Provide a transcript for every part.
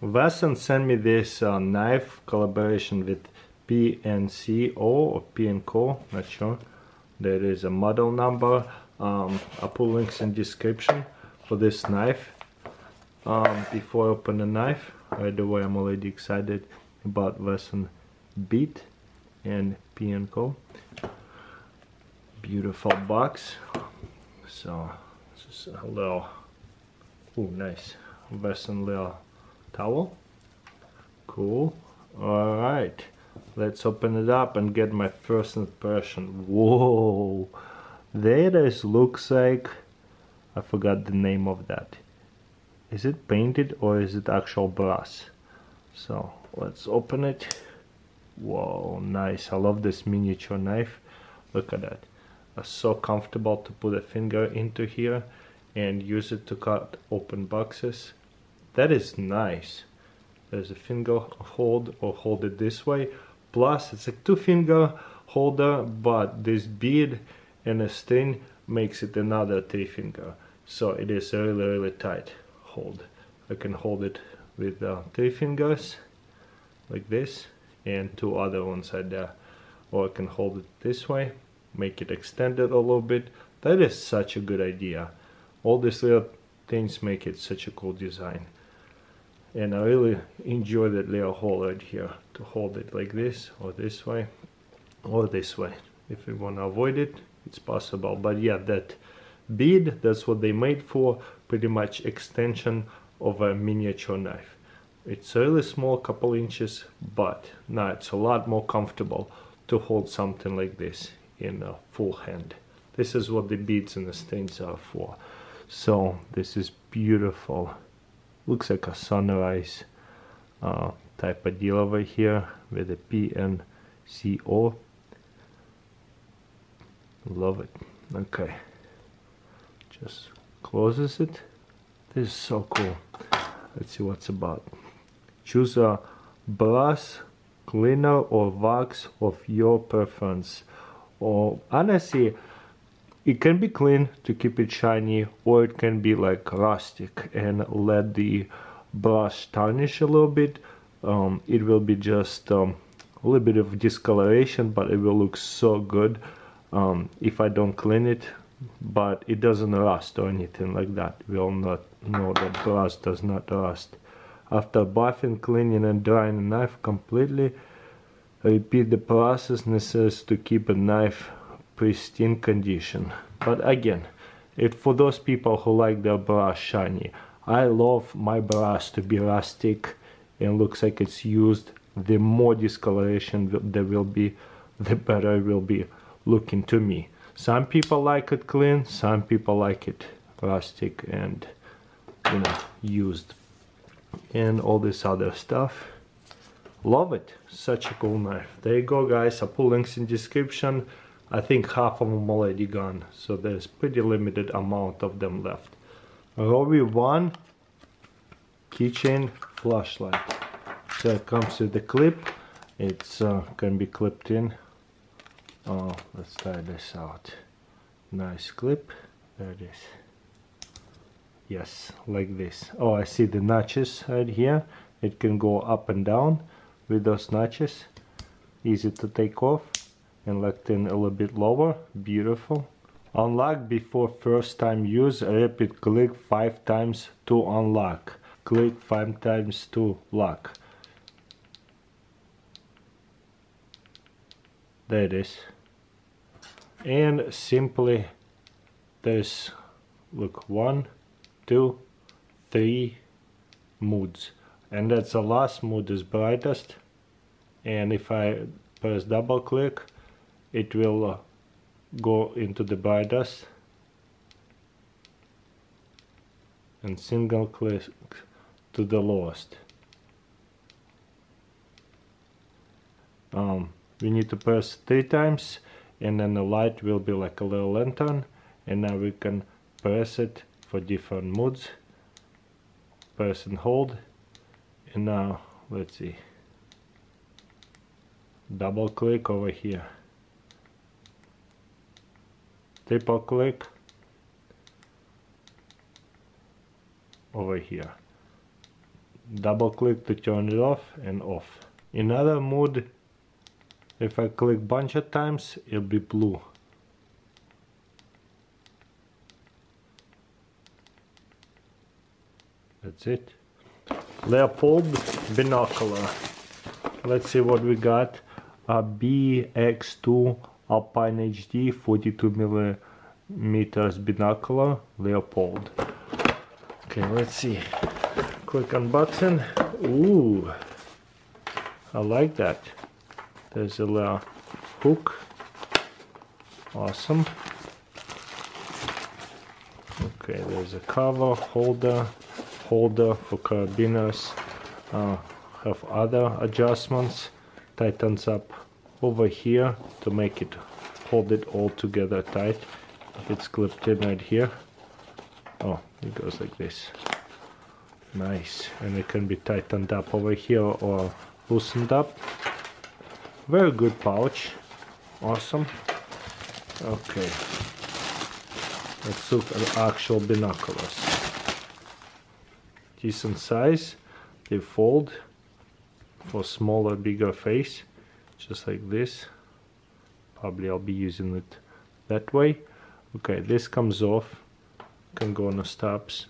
Wesson sent me this knife collaboration with PNCO or P&Co, not sure. There is a model number. I'll put links in description for this knife. Before I open the knife, by the way, I'm already excited about Wesson Beat and P&Co. Beautiful box. So just a little, oh nice, Wesson little towel. Cool. All right, let's open it up and get my first impression. Whoa, there it looks like, I forgot the name of that. Is it painted or is it actual brass? So let's open it. Whoa, nice. I love this miniature knife. Look at that. It's so comfortable to put a finger into here and use it to cut open boxes. That is nice. There's a finger hold, or hold it this way. Plus it's a 2-finger holder, but this bead and a string makes it another 3-finger. So it is really, really tight hold. I can hold it with 3 fingers like this and 2 other ones right there. Or I can hold it this way, make it extended a little bit. That is such a good idea. All these little things make it such a cool design. And I really enjoy that little hole right here to hold it like this or this way or this way. If you want to avoid it, it's possible. But yeah, that bead, that's what they made for, pretty much extension of a miniature knife. It's really small, couple inches, but now it's a lot more comfortable to hold something like this in a full hand. This is what the beads and the strings are for. So this is beautiful. Looks like a sunrise type of deal over here with a PNCO. Love it. Okay, just closes it. This is so cool. Let's see what's about. Choose a brass cleaner or wax of your preference. Or honestly, it can be clean to keep it shiny, or it can be like rustic and let the brush tarnish a little bit. It will be just a little bit of discoloration, but it will look so good if I don't clean it. But it doesn't rust or anything like that. We all not know that brass does not rust. After buffing, cleaning and drying a knife completely, repeat the process necessary to keep a knife pristine condition. But again, for those people who like their brass shiny, I love my brass to be rustic and looks like it's used. The more discoloration there will be, the better it will be looking to me. Some people like it clean, some people like it rustic and, you know, used. And all this other stuff. Love it. Such a cool knife. There you go, guys. I'll put links in description. I think half of them already gone, so there's pretty limited amount of them left. Rovi 1 keychain flashlight. So it comes with the clip. It's can be clipped in. Oh, let's try this out. Nice clip. There it is. Yes, like this. Oh, I see the notches right here. It can go up and down with those notches. Easy to take off and locked in a little bit lower. Beautiful. Unlock before first time use. Repeat click 5 times to unlock. Click 5 times to lock. There it is. And simply there's, look, 1, 2, 3 moods, and that's the last mood is brightest. And if I press double click, it will go into the brightest, and single click to the lowest. We need to press 3 times, and then the light will be like a little lantern, and now we can press it for different moods. Press and hold, and now let's see, double click over here, triple click over here, double click to turn it off and off. In other mode, if I click bunch of times, it'll be blue. That's it. Leopold binocular. Let's see what we got. A BX2 Alpine HD 42 millimeters binocular, Leopold. Okay, let's see. Quick unboxing. Ooh, I like that. There's a little hook. Awesome. Okay, there's a cover, holder for carabiners. Have other adjustments. Tightens up over here to make it hold it all together tight. It's clipped in right here. Oh, it goes like this. Nice. And it can be tightened up over here or loosened up. Very good pouch. Awesome. Okay. Let's look at actual binoculars. Decent size. They fold for smaller, bigger face. Just like this. Probably I'll be using it that way. Okay, this comes off. Can go on the stops.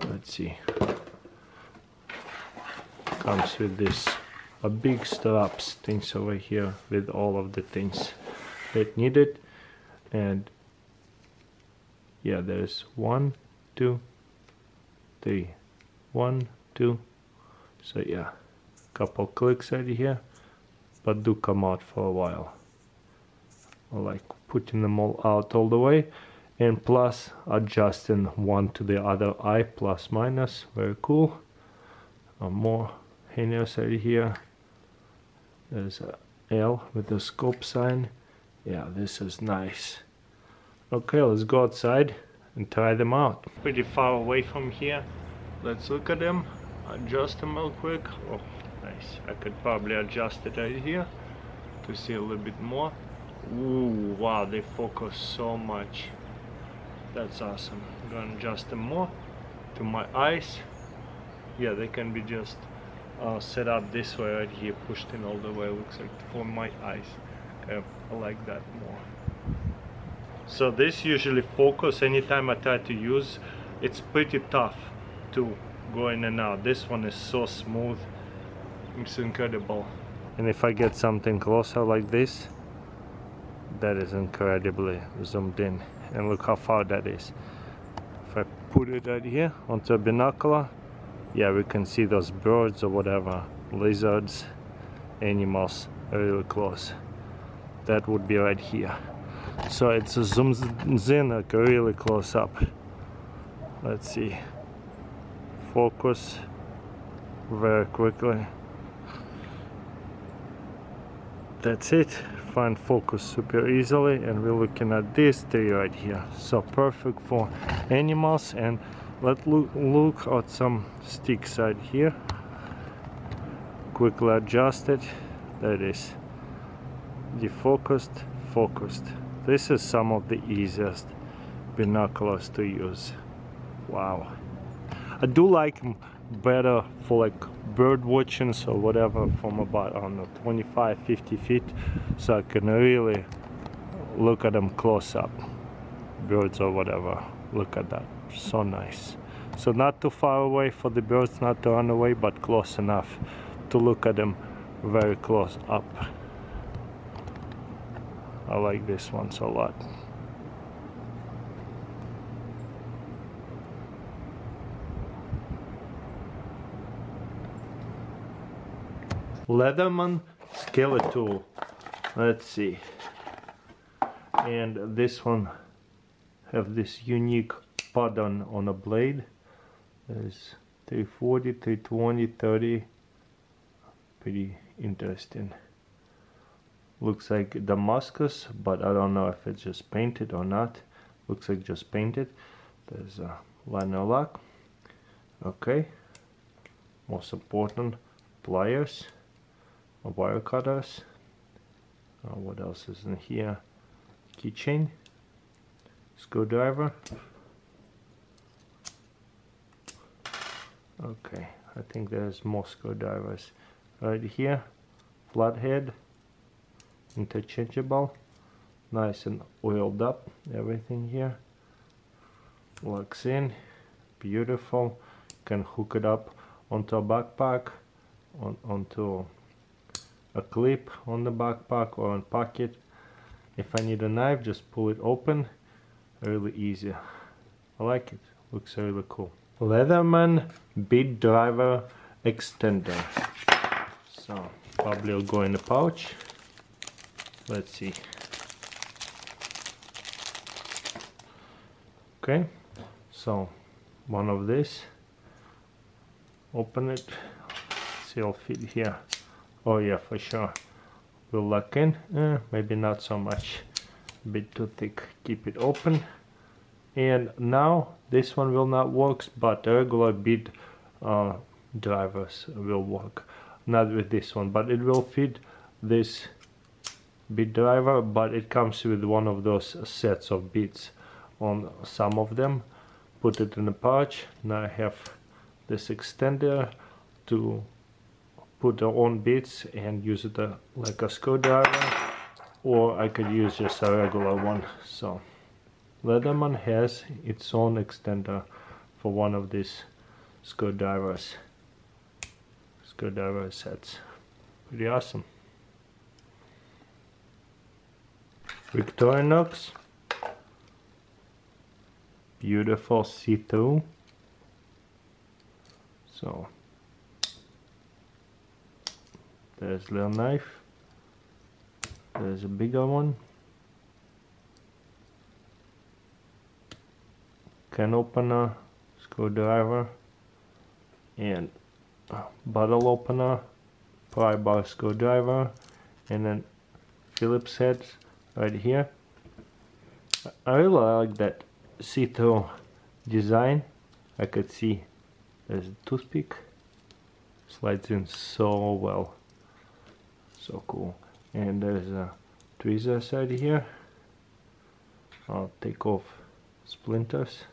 Let's see. Comes with this a big straps things over here with all of the things that needed. And yeah, there's 1, 2, 3. 1, 2. So yeah, couple clicks right here, but do come out for a while. I like putting them all out all the way, and plus adjusting one to the other eye, plus minus. Very cool. More hangers right here. There's a L with the scope sign. Yeah, this is nice. Okay, let's go outside and try them out. Pretty far away from here. Let's look at them. Adjust them real quick. Oh, nice. I could probably adjust it right here to see a little bit more. Ooh, wow, they focus so much. That's awesome. I'm gonna adjust them more to my eyes. Yeah, they can be just set up this way right here, pushed in all the way. Looks like for my eyes. Okay, I like that more. So this usually focus anytime I try to use. It's pretty tough to go in and out. This one is so smooth. It's incredible. And if I get something closer like this, that is incredibly zoomed in. And look how far that is. If I put it right here onto a binocular, yeah, we can see those birds or whatever, lizards, animals really close. That would be right here. So it zooms in like really close up. Let's see. Focus very quickly. That's it. Find focus super easily, and we're looking at this tree right here. So perfect for animals. And let's look at some sticks right here. Quickly adjust it. There it is. Defocused, focused. This is some of the easiest binoculars to use. Wow. I do like them better for like bird watching or whatever from about, I don't know, 25-50 feet, so I can really look at them close up. Birds or whatever. Look at that. So nice. So not too far away for the birds not to run away, but close enough to look at them very close up. I like this one a lot. Leatherman skeletal. Let's see. And this one have this unique pattern on a blade. There's 340, 320, 30. Pretty interesting. Looks like Damascus, but I don't know if it's just painted or not. Looks like just painted. There's a liner lock. Okay. Most important, pliers, wire cutters. What else is in here? Keychain, screwdriver. Okay, I think there's more screwdrivers. Right here, flathead, interchangeable, nice and oiled up, everything here. Locks in, beautiful. Can hook it up onto a backpack, onto a clip on the backpack or on pocket. If I need a knife, just pull it open. Really easy. I like it. Looks really cool. Leatherman bead driver extender. So probably will go in the pouch. Let's see. Okay, so one of this. Open it. See, it'll fit here. Oh yeah, for sure. Will lock in. Maybe not so much. A bit too thick. Keep it open. And now this one will not work, but regular bead drivers will work. Not with this one, but it will fit this bead driver, but it comes with one of those sets of beads on some of them. Put it in a pouch. Now I have this extender to put on beads and use it like a screwdriver, or I could use just a regular one. So Leatherman has its own extender for one of these screwdriver sets. Pretty awesome. Victorinox, beautiful see-through. So there's a little knife, there's a bigger one, can opener, screwdriver, and bottle opener, pry bar screwdriver, and then Phillips head right here. I really like that see-through design. I could see there's a toothpick, slides in so well, so cool. And there's a tweezer side here. I'll take off splinters.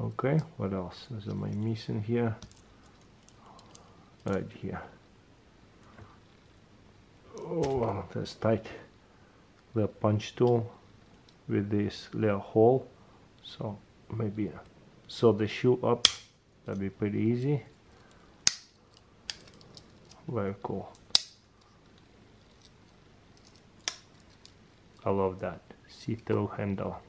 Okay, what else am I missing here? Right here. Oh, that's tight. Little punch tool with this little hole, so maybe sew the shoe up. That'd be pretty easy. Very cool. I love that see-through handle.